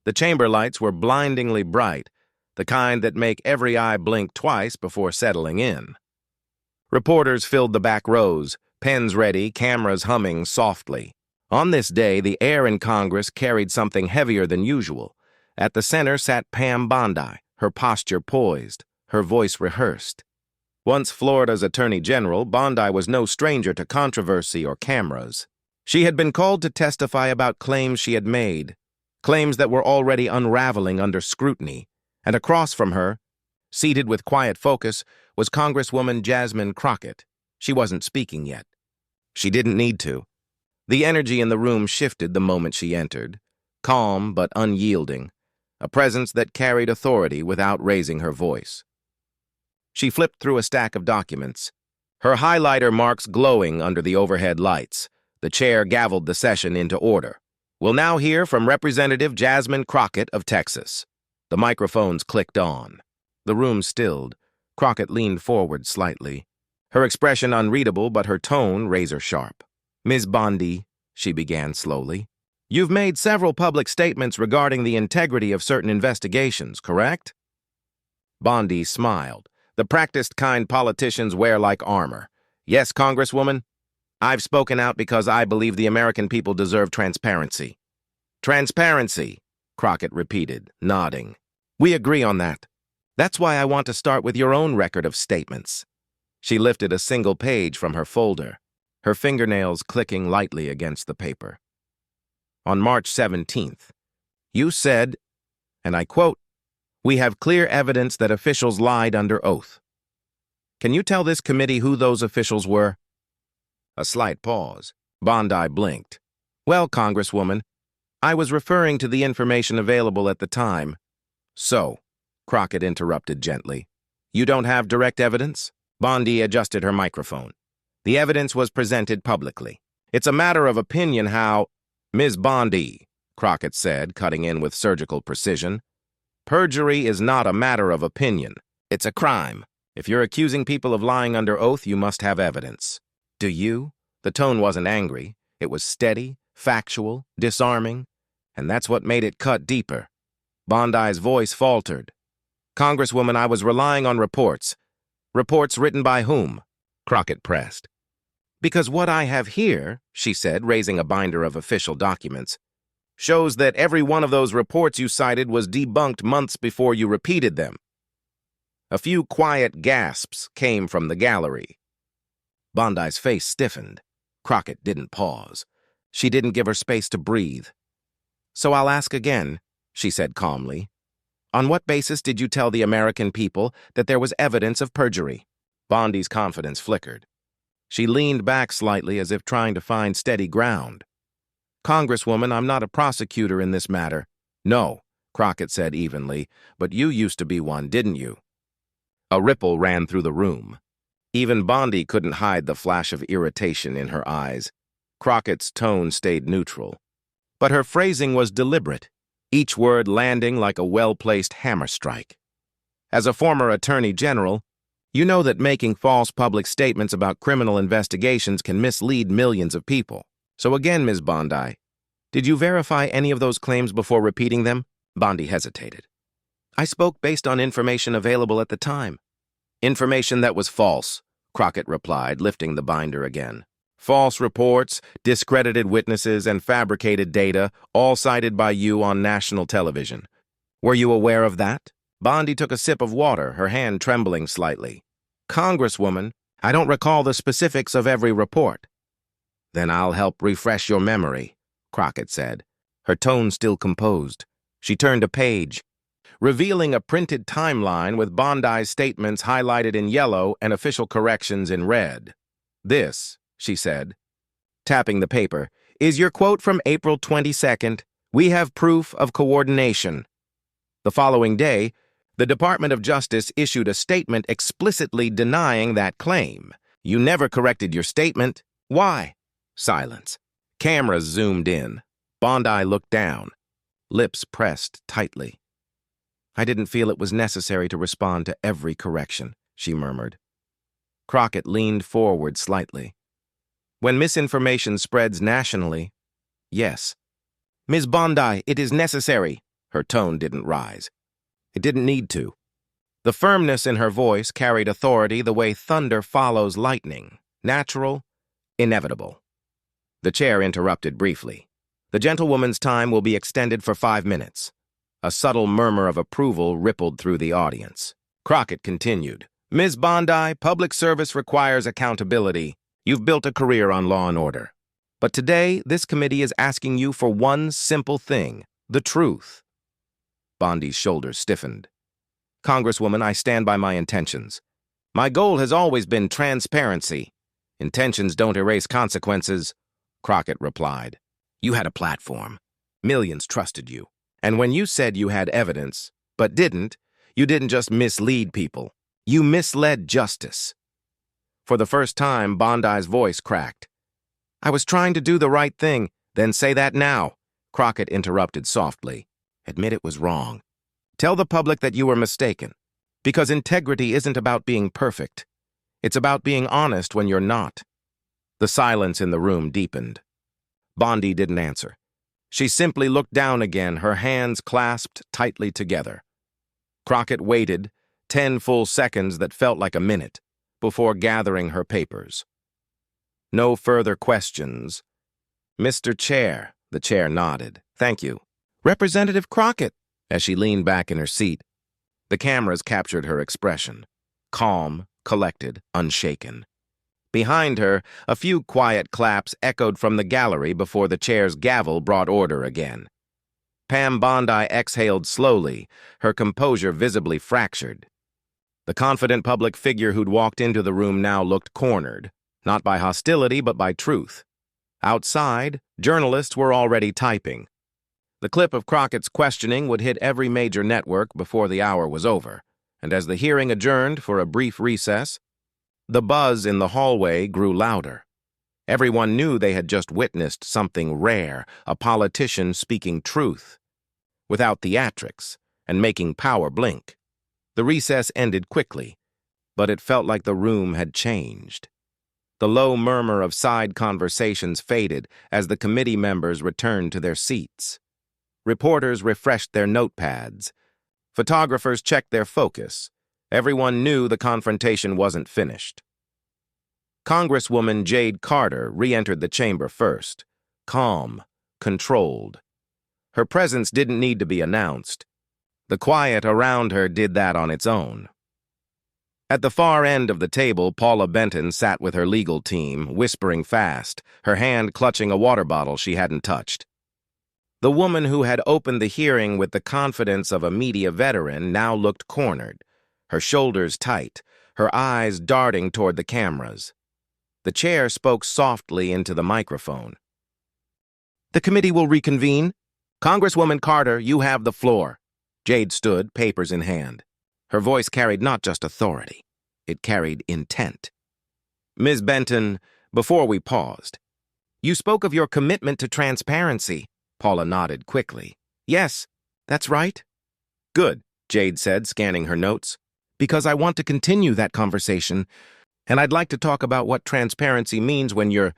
The chamber lights were blindingly bright, the kind that make every eye blink twice before settling in. Reporters filled the back rows, pens ready, cameras humming softly. On this day, the air in Congress carried something heavier than usual. At the center sat Pam Bondi, her posture poised, her voice rehearsed. Once Florida's Attorney General, Bondi was no stranger to controversy or cameras. She had been called to testify about claims she had made, claims that were already unraveling under scrutiny, and across from her, seated with quiet focus, was Congresswoman Jasmine Crockett. She wasn't speaking yet. She didn't need to. The energy in the room shifted the moment she entered, calm but unyielding, a presence that carried authority without raising her voice. She flipped through a stack of documents, her highlighter marks glowing under the overhead lights. The chair gavelled the session into order. We'll now hear from Representative Jasmine Crockett of Texas. The microphones clicked on. The room stilled. Crockett leaned forward slightly, her expression unreadable but her tone razor-sharp. Ms. Bondi, she began slowly, you've made several public statements regarding the integrity of certain investigations, correct? Bondi smiled, the practiced kind politicians wear like armor. Yes, Congresswoman, I've spoken out because I believe the American people deserve transparency. Transparency, Crockett repeated, nodding. We agree on that. That's why I want to start with your own record of statements. She lifted a single page from her folder, her fingernails clicking lightly against the paper. On March 17th, you said, and I quote, "We have clear evidence that officials lied under oath." Can you tell this committee who those officials were? A slight pause. Bondi blinked. Well, Congresswoman, I was referring to the information available at the time. So, Crockett interrupted gently, you don't have direct evidence? Bondi adjusted her microphone. The evidence was presented publicly. It's a matter of opinion how— Ms. Bondi, Crockett said, cutting in with surgical precision. Perjury is not a matter of opinion. It's a crime. If you're accusing people of lying under oath, you must have evidence. Do you? The tone wasn't angry. It was steady, factual, disarming, and that's what made it cut deeper. Bondi's voice faltered. Congresswoman, I was relying on reports. Reports written by whom? Crockett pressed. Because what I have here, she said, raising a binder of official documents, shows that every one of those reports you cited was debunked months before you repeated them. A few quiet gasps came from the gallery. Bondi's face stiffened. Crockett didn't pause. She didn't give her space to breathe. So I'll ask again, she said calmly. On what basis did you tell the American people that there was evidence of perjury? Bondi's confidence flickered. She leaned back slightly as if trying to find steady ground. Congresswoman, I'm not a prosecutor in this matter. No, Crockett said evenly, but you used to be one, didn't you? A ripple ran through the room. Even Bondi couldn't hide the flash of irritation in her eyes. Crockett's tone stayed neutral. But her phrasing was deliberate, each word landing like a well-placed hammer strike. As a former Attorney General, you know that making false public statements about criminal investigations can mislead millions of people. So again, Ms. Bondi, did you verify any of those claims before repeating them? Bondi hesitated. I spoke based on information available at the time. Information that was false, Crockett replied, lifting the binder again. False reports, discredited witnesses, and fabricated data, all cited by you on national television. Were you aware of that? Bondi took a sip of water, her hand trembling slightly. Congresswoman, I don't recall the specifics of every report. Then I'll help refresh your memory, Crockett said, her tone still composed. She turned a page, revealing a printed timeline with Bondi's statements highlighted in yellow and official corrections in red. This, she said, tapping the paper, is your quote from April 22nd. We have proof of coordination. The following day, the Department of Justice issued a statement explicitly denying that claim. You never corrected your statement. Why? Silence. Cameras zoomed in. Bondi looked down, lips pressed tightly. I didn't feel it was necessary to respond to every correction, she murmured. Crockett leaned forward slightly. When misinformation spreads nationally, yes. Ms. Bondi, it is necessary, Her tone didn't rise. It didn't need to. The firmness in her voice carried authority the way thunder follows lightning, natural, inevitable. The chair interrupted briefly. The gentlewoman's time will be extended for 5 minutes. A subtle murmur of approval rippled through the audience. Crockett continued. Ms. Bondi, public service requires accountability. You've built a career on law and order. But today, this committee is asking you for one simple thing, the truth. Bondi's shoulders stiffened. Congresswoman, I stand by my intentions. My goal has always been transparency. Intentions don't erase consequences, Crockett replied. You had a platform. Millions trusted you. And when you said you had evidence, but didn't, you didn't just mislead people. You misled justice. For the first time, Bondi's voice cracked. I was trying to do the right thing. Then say that now, Crockett interrupted softly. Admit it was wrong. Tell the public that you were mistaken. Because integrity isn't about being perfect. It's about being honest when you're not. The silence in the room deepened. Bondi didn't answer. She simply looked down again, her hands clasped tightly together. Crockett waited, 10 full seconds that felt like a minute, before gathering her papers. No further questions. Mr. Chair, the chair nodded. Thank you. Representative Crockett, as she leaned back in her seat. The cameras captured her expression. Calm, collected, unshaken. Behind her, a few quiet claps echoed from the gallery before the chair's gavel brought order again. Pam Bondi exhaled slowly, her composure visibly fractured. The confident public figure who'd walked into the room now looked cornered, not by hostility but by truth. Outside, journalists were already typing. The clip of Crockett's questioning would hit every major network before the hour was over, and as the hearing adjourned for a brief recess, the buzz in the hallway grew louder. Everyone knew they had just witnessed something rare, a politician speaking truth, without theatrics, and making power blink. The recess ended quickly, but it felt like the room had changed. The low murmur of side conversations faded as the committee members returned to their seats. Reporters refreshed their notepads. Photographers checked their focus. Everyone knew the confrontation wasn't finished. Congresswoman Jade Carter re-entered the chamber first, calm, controlled. Her presence didn't need to be announced. The quiet around her did that on its own. At the far end of the table, Paula Benton sat with her legal team, whispering fast, her hand clutching a water bottle she hadn't touched. The woman who had opened the hearing with the confidence of a media veteran now looked cornered, her shoulders tight, her eyes darting toward the cameras. The chair spoke softly into the microphone. The committee will reconvene. Congresswoman Carter, you have the floor. Jade stood, papers in hand. Her voice carried not just authority, it carried intent. Ms. Benton, before we paused, you spoke of your commitment to transparency. Paula nodded quickly. Yes, that's right. Good, Jade said, scanning her notes. Because I want to continue that conversation, and I'd like to talk about what transparency means when your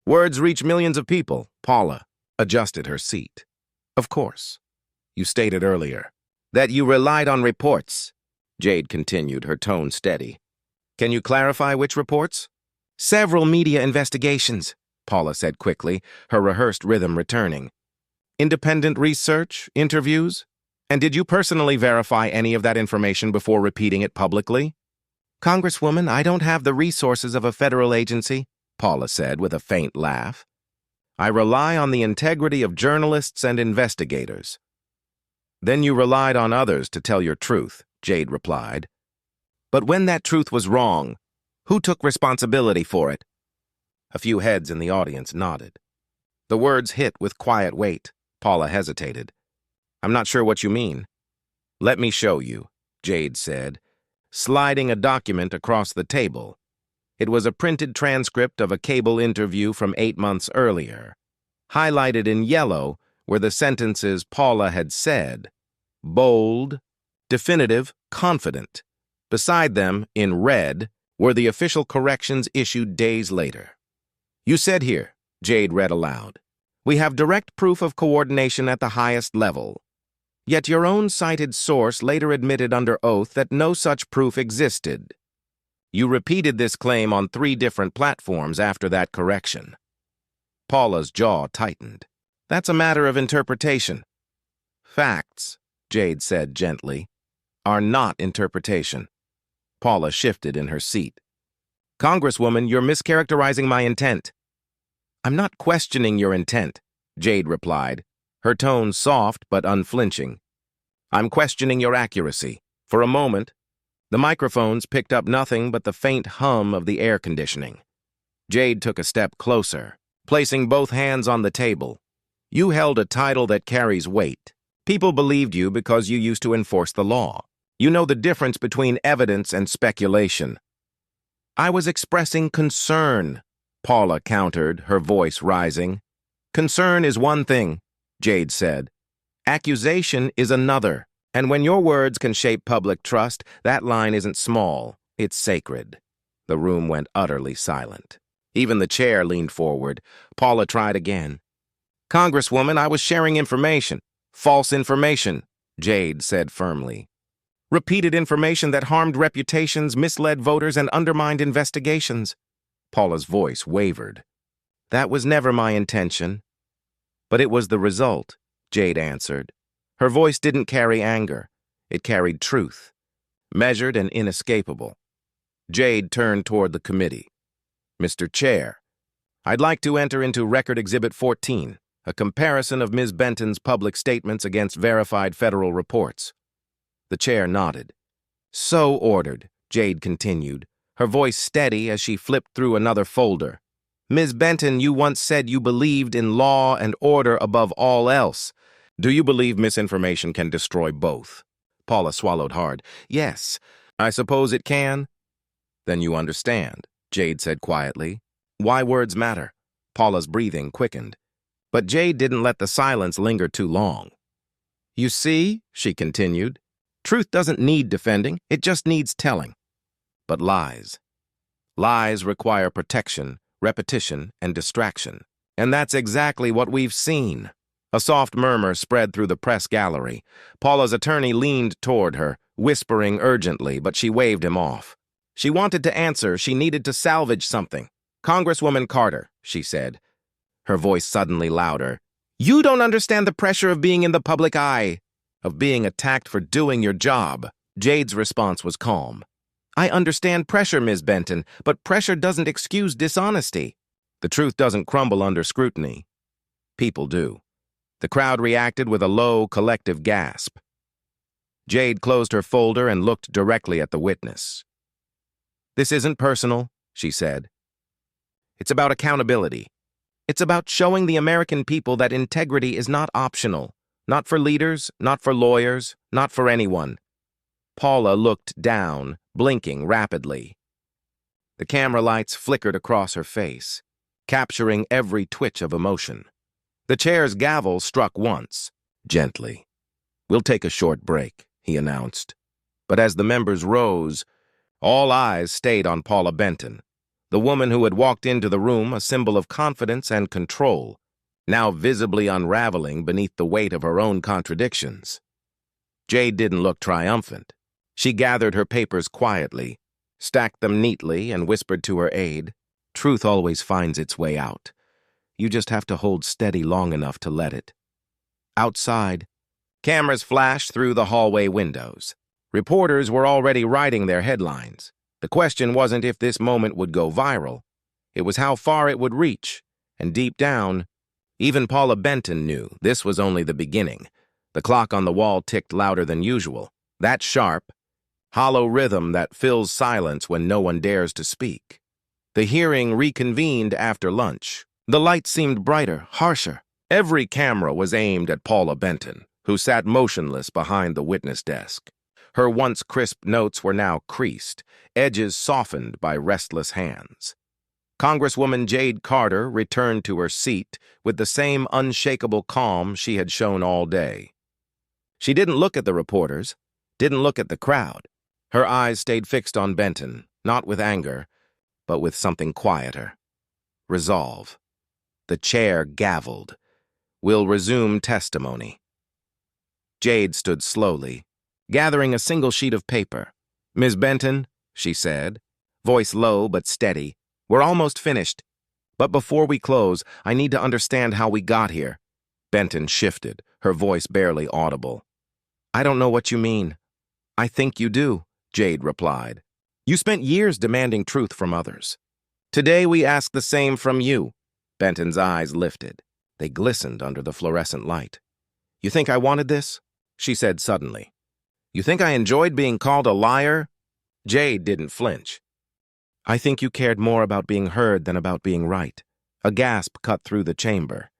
words reach millions of people. Paula adjusted her seat. Of course. You stated earlier that you relied on reports. Jade continued, her tone steady. Can you clarify which reports? Several media investigations, Paula said quickly, her rehearsed rhythm returning. Independent research, interviews? And did you personally verify any of that information before repeating it publicly? Congresswoman, I don't have the resources of a federal agency, Paula said with a faint laugh. I rely on the integrity of journalists and investigators. Then you relied on others to tell your truth, Jade replied. But when that truth was wrong, who took responsibility for it? A few heads in the audience nodded. The words hit with quiet weight. Paula hesitated. I'm not sure what you mean. Let me show you, Jade said, sliding a document across the table. It was a printed transcript of a cable interview from 8 months earlier. Highlighted in yellow were the sentences Paula had said. Bold, definitive, confident. Beside them, in red, were the official corrections issued days later. You said here, Jade read aloud, we have direct proof of coordination at the highest level. Yet your own cited source later admitted under oath that no such proof existed. You repeated this claim on 3 different platforms after that correction. Paula's jaw tightened. That's a matter of interpretation. Facts, Jade said gently, are not interpretation. Paula shifted in her seat. Congresswoman, you're mischaracterizing my intent. I'm not questioning your intent, Jade replied, her tone soft but unflinching. I'm questioning your accuracy. For a moment, the microphones picked up nothing but the faint hum of the air conditioning. Jade took a step closer, placing both hands on the table. You held a title that carries weight. People believed you because you used to enforce the law. You know the difference between evidence and speculation. I was expressing concern, Paula countered, her voice rising. Concern is one thing, Jade said. Accusation is another. And when your words can shape public trust, that line isn't small, it's sacred. The room went utterly silent. Even the chair leaned forward. Paula tried again. Congresswoman, I was sharing information. False information, Jade said firmly. Repeated information that harmed reputations, misled voters, and undermined investigations. Paula's voice wavered. That was never my intention. But it was the result, Jade answered. Her voice didn't carry anger. It carried truth, measured and inescapable. Jade turned toward the committee. Mr. Chair, I'd like to enter into Record Exhibit 14, a comparison of Ms. Benton's public statements against verified federal reports. The chair nodded. So ordered, Jade continued, her voice steady as she flipped through another folder. Ms. Benton, you once said you believed in law and order above all else. Do you believe misinformation can destroy both? Paula swallowed hard. Yes, I suppose it can. Then you understand, Jade said quietly. Why words matter? Paula's breathing quickened. But Jade didn't let the silence linger too long. You see, she continued, truth doesn't need defending, it just needs telling. But lies. Lies require protection, repetition, and distraction. And that's exactly what we've seen. A soft murmur spread through the press gallery. Paula's attorney leaned toward her, whispering urgently, but she waved him off. She wanted to answer, she needed to salvage something. Congresswoman Carter, she said, her voice suddenly louder. You don't understand the pressure of being in the public eye, of being attacked for doing your job. Jade's response was calm. I understand pressure, Ms. Benton, but pressure doesn't excuse dishonesty. The truth doesn't crumble under scrutiny. People do. The crowd reacted with a low, collective gasp. Jade closed her folder and looked directly at the witness. This isn't personal, she said. It's about accountability. It's about showing the American people that integrity is not optional, not for leaders, not for lawyers, not for anyone. Paula looked down, blinking rapidly. The camera lights flickered across her face, capturing every twitch of emotion. The chair's gavel struck once, gently. We'll take a short break, he announced. But as the members rose, all eyes stayed on Paula Benton, the woman who had walked into the room a symbol of confidence and control, now visibly unraveling beneath the weight of her own contradictions. Jade didn't look triumphant. She gathered her papers quietly, stacked them neatly, and whispered to her aide, Truth always finds its way out. You just have to hold steady long enough to let it. Outside, cameras flashed through the hallway windows. Reporters were already writing their headlines. The question wasn't if this moment would go viral. It was how far it would reach. And deep down, even Paula Benton knew this was only the beginning. The clock on the wall ticked louder than usual. That sharp, hollow rhythm that fills silence when no one dares to speak. The hearing reconvened after lunch. The light seemed brighter, harsher. Every camera was aimed at Paula Benton, who sat motionless behind the witness desk. Her once crisp notes were now creased, edges softened by restless hands. Congresswoman Jade Carter returned to her seat with the same unshakable calm she had shown all day. She didn't look at the reporters, didn't look at the crowd. Her eyes stayed fixed on Benton, not with anger, but with something quieter. Resolve. The chair gavelled. We'll resume testimony. Jade stood slowly, gathering a single sheet of paper. "Ms. Benton," she said, voice low but steady, "we're almost finished. But before we close, I need to understand how we got here." Benton shifted, her voice barely audible. "I don't know what you mean." "I think you do," Jade replied. "You spent years demanding truth from others. Today we ask the same from you." Benton's eyes lifted. They glistened under the fluorescent light. "You think I wanted this?" she said suddenly. "You think I enjoyed being called a liar?" Jade didn't flinch. "I think you cared more about being heard than about being right." A gasp cut through the chamber.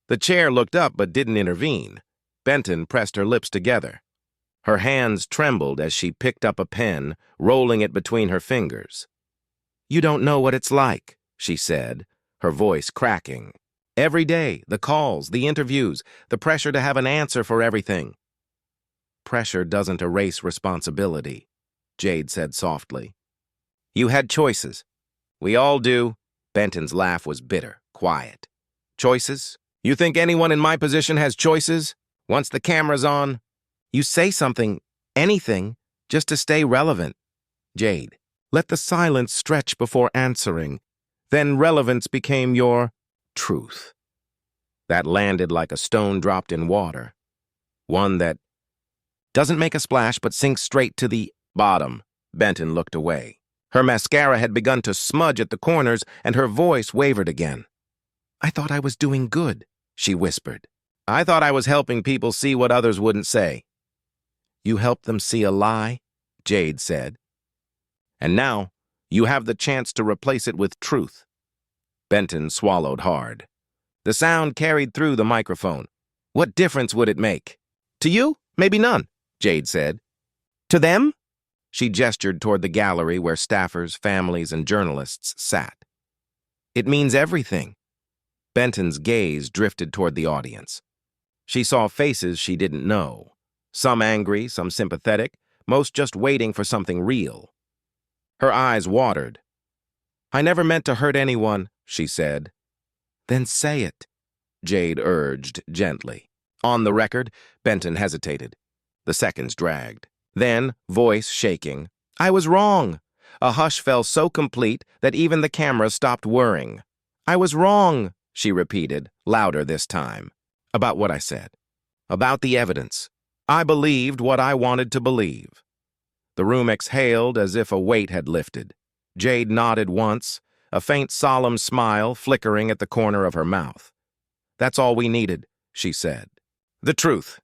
The chair looked up but didn't intervene. Benton pressed her lips together. Her hands trembled as she picked up a pen, rolling it between her fingers. "You don't know what it's like," she said, her voice cracking. "Every day, the calls, the interviews, the pressure to have an answer for everything." "Pressure doesn't erase responsibility," Jade said softly. "You had choices." "We all do." Benton's laugh was bitter, quiet. "Choices? You think anyone in my position has choices? Once the camera's on, you say something, anything, just to stay relevant." "Jade, let the silence stretch before answering. Then relevance became your truth." That landed like a stone dropped in water. One that doesn't make a splash but sinks straight to the bottom. Benton looked away. Her mascara had begun to smudge at the corners, and her voice wavered again. "I thought I was doing good," she whispered. "I thought I was helping people see what others wouldn't say." "You helped them see a lie," Jade said. "And now, you have the chance to replace it with truth." Benton swallowed hard. The sound carried through the microphone. "What difference would it make?" "To you, maybe none," Jade said. "To them?" She gestured toward the gallery where staffers, families, and journalists sat. "It means everything." Benton's gaze drifted toward the audience. She saw faces she didn't know. Some angry, some sympathetic, most just waiting for something real. Her eyes watered. "I never meant to hurt anyone," she said. "Then say it," Jade urged gently. On the record, Benton hesitated. The seconds dragged. Then, voice shaking, "I was wrong." A hush fell so complete that even the camera stopped whirring. "I was wrong," she repeated, louder this time. "About what I said. About the evidence. I believed what I wanted to believe." The room exhaled as if a weight had lifted. Jade nodded once, a faint solemn smile flickering at the corner of her mouth. "That's all we needed," she said. "The truth."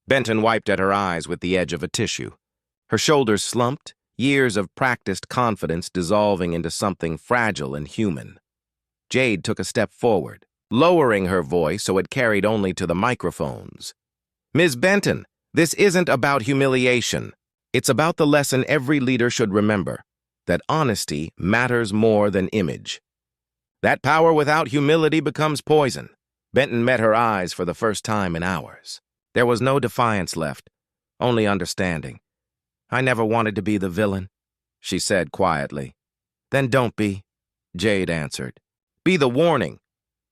Benton wiped at her eyes with the edge of a tissue. Her shoulders slumped, years of practiced confidence dissolving into something fragile and human. Jade took a step forward, lowering her voice so it carried only to the microphones. "Ms. Benton, this isn't about humiliation. It's about the lesson every leader should remember, that honesty matters more than image. That power without humility becomes poison." Benton met her eyes for the first time in hours. There was no defiance left, only understanding. "I never wanted to be the villain," she said quietly. "Then don't be," Jade answered. "Be the warning."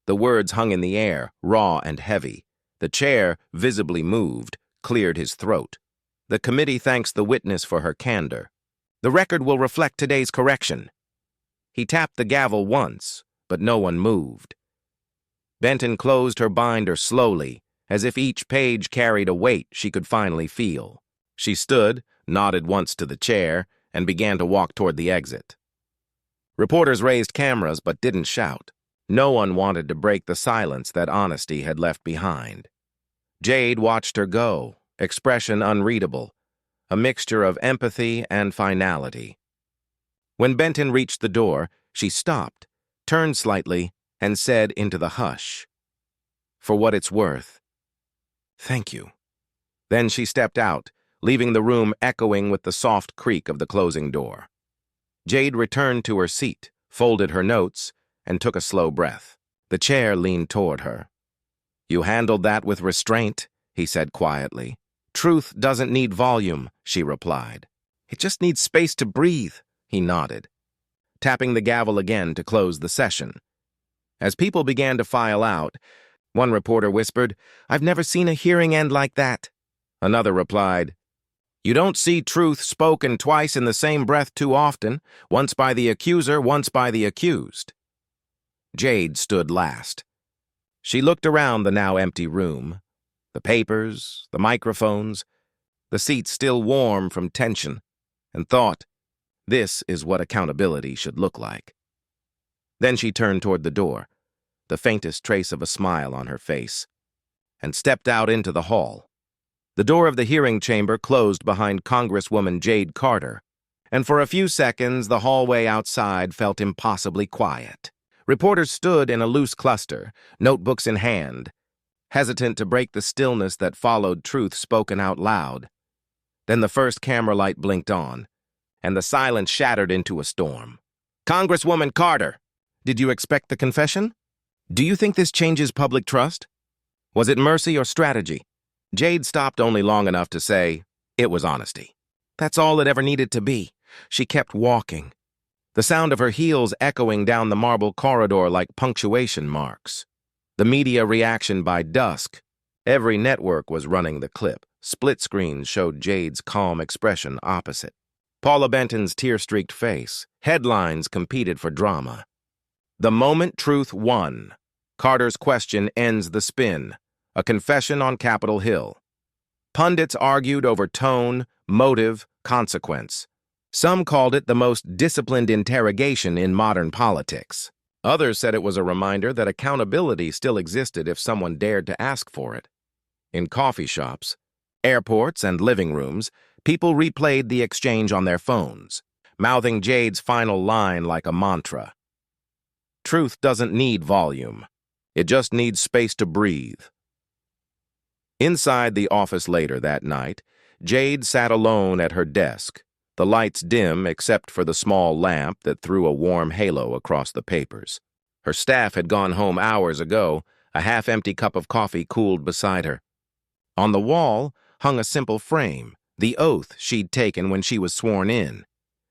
The words hung in the air, raw and heavy. The chair, visibly moved, cleared his throat. "The committee thanks the witness for her candor. The record will reflect today's correction." He tapped the gavel once, but no one moved. Benton closed her binder slowly, as if each page carried a weight she could finally feel. She stood, nodded once to the chair, and began to walk toward the exit. Reporters raised cameras but didn't shout. No one wanted to break the silence that honesty had left behind. Jade watched her go, expression unreadable, a mixture of empathy and finality. When Benton reached the door, she stopped, turned slightly, and said into the hush, "For what it's worth, thank you." Then she stepped out, leaving the room echoing with the soft creak of the closing door. Jade returned to her seat, folded her notes, and took a slow breath. The chair leaned toward her. "You handled that with restraint," he said quietly. "Truth doesn't need volume," she replied. "It just needs space to breathe," he nodded, tapping the gavel again to close the session. As people began to file out, one reporter whispered, "I've never seen a hearing end like that." Another replied, "You don't see truth spoken twice in the same breath too often, once by the accuser, once by the accused." Jade stood last. She looked around the now empty room, the papers, the microphones, the seats still warm from tension, and thought, this is what accountability should look like. Then she turned toward the door, the faintest trace of a smile on her face, and stepped out into the hall. The door of the hearing chamber closed behind Congresswoman Jade Carter, and for a few seconds the hallway outside felt impossibly quiet. Reporters stood in a loose cluster, notebooks in hand, hesitant to break the stillness that followed truth spoken out loud. Then the first camera light blinked on, and the silence shattered into a storm. "Congresswoman Carter, did you expect the confession? Do you think this changes public trust? Was it mercy or strategy?" Jade stopped only long enough to say, it was honesty. That's all it ever needed to be. She kept walking, the sound of her heels echoing down the marble corridor like punctuation marks. The media reaction by dusk. Every network was running the clip. Split screens showed Jade's calm expression opposite. Paula Benton's tear-streaked face. Headlines competed for drama. The moment truth won. Carter's question ends the spin. A confession on Capitol Hill. Pundits argued over tone, motive, consequence. Some called it the most disciplined interrogation in modern politics. Others said it was a reminder that accountability still existed if someone dared to ask for it. In coffee shops, airports, and living rooms, people replayed the exchange on their phones, mouthing Jade's final line like a mantra. Truth doesn't need volume. It just needs space to breathe. Inside the office later that night, Jade sat alone at her desk, the lights dim except for the small lamp that threw a warm halo across the papers. Her staff had gone home hours ago, a half-empty cup of coffee cooled beside her. On the wall hung a simple frame, the oath she'd taken when she was sworn in.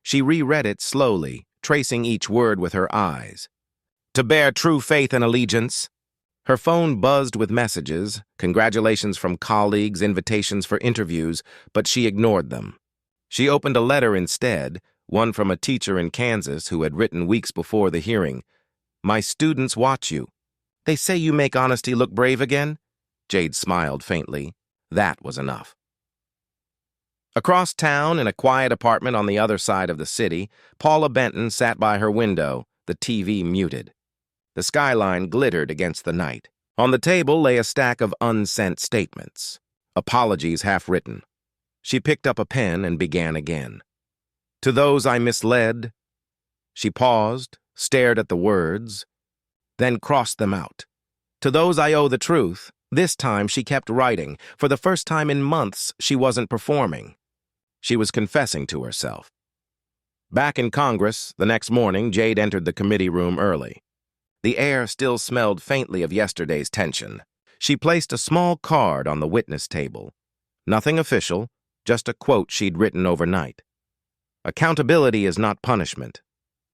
She reread it slowly, tracing each word with her eyes. "To bear true faith and allegiance." Her phone buzzed with messages, congratulations from colleagues, invitations for interviews, but she ignored them. She opened a letter instead, one from a teacher in Kansas who had written weeks before the hearing. "My students watch you. They say you make honesty look brave again." Jade smiled faintly. That was enough. Across town, in a quiet apartment on the other side of the city, Paula Benton sat by her window, the TV muted. The skyline glittered against the night. On the table lay a stack of unsent statements, apologies half-written. She picked up a pen and began again. "To those I misled." She paused, stared at the words, then crossed them out. "To those I owe the truth." This time she kept writing. For the first time in months, she wasn't performing. She was confessing to herself. Back in Congress, the next morning, Jade entered the committee room early. The air still smelled faintly of yesterday's tension. She placed a small card on the witness table. Nothing official, just a quote she'd written overnight. "Accountability is not punishment.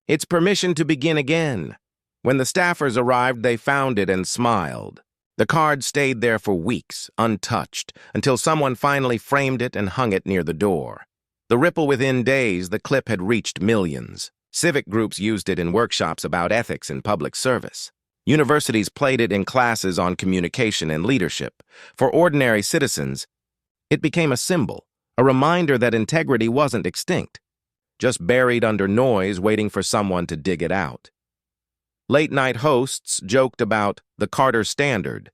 It's permission to begin again." When the staffers arrived, they found it and smiled. The card stayed there for weeks, untouched, until someone finally framed it and hung it near the door. The ripple within days, the clip had reached millions. Civic groups used it in workshops about ethics in public service. Universities played it in classes on communication and leadership. For ordinary citizens, it became a symbol, a reminder that integrity wasn't extinct, just buried under noise waiting for someone to dig it out. Late-night hosts joked about the Carter Standard.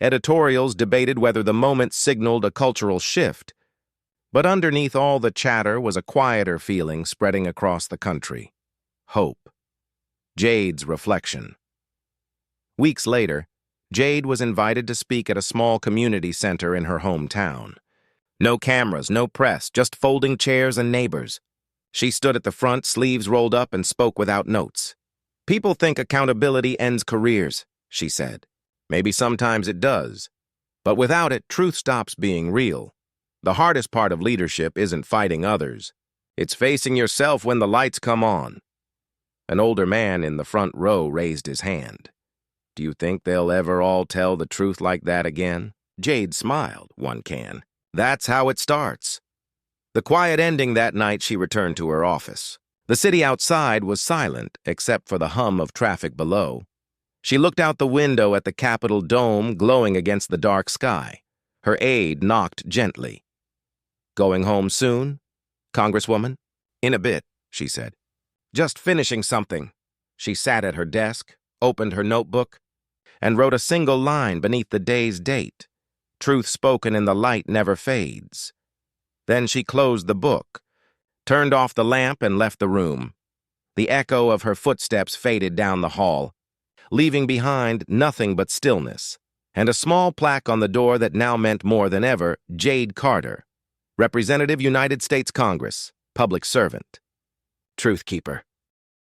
Editorials debated whether the moment signaled a cultural shift. But underneath all the chatter was a quieter feeling spreading across the country. Hope. Jade's reflection. Weeks later, Jade was invited to speak at a small community center in her hometown. No cameras, no press, just folding chairs and neighbors. She stood at the front, sleeves rolled up, and spoke without notes. "People think accountability ends careers," she said. "Maybe sometimes it does. But without it, truth stops being real. The hardest part of leadership isn't fighting others. It's facing yourself when the lights come on." An older man in the front row raised his hand. "Do you think they'll ever all tell the truth like that again?" Jade smiled. "One can. That's how it starts. The quiet ending that night, she returned to her office. The city outside was silent, except for the hum of traffic below. She looked out the window at the Capitol dome glowing against the dark sky. Her aide knocked gently. "Going home soon, Congresswoman?" "In a bit," she said. "Just finishing something." She sat at her desk, opened her notebook, and wrote a single line beneath the day's date. "Truth spoken in the light never fades." Then she closed the book, turned off the lamp, and left the room. The echo of her footsteps faded down the hall, leaving behind nothing but stillness, and a small plaque on the door that now meant more than ever, Jade Carter, Representative, United States Congress, public servant, truth keeper.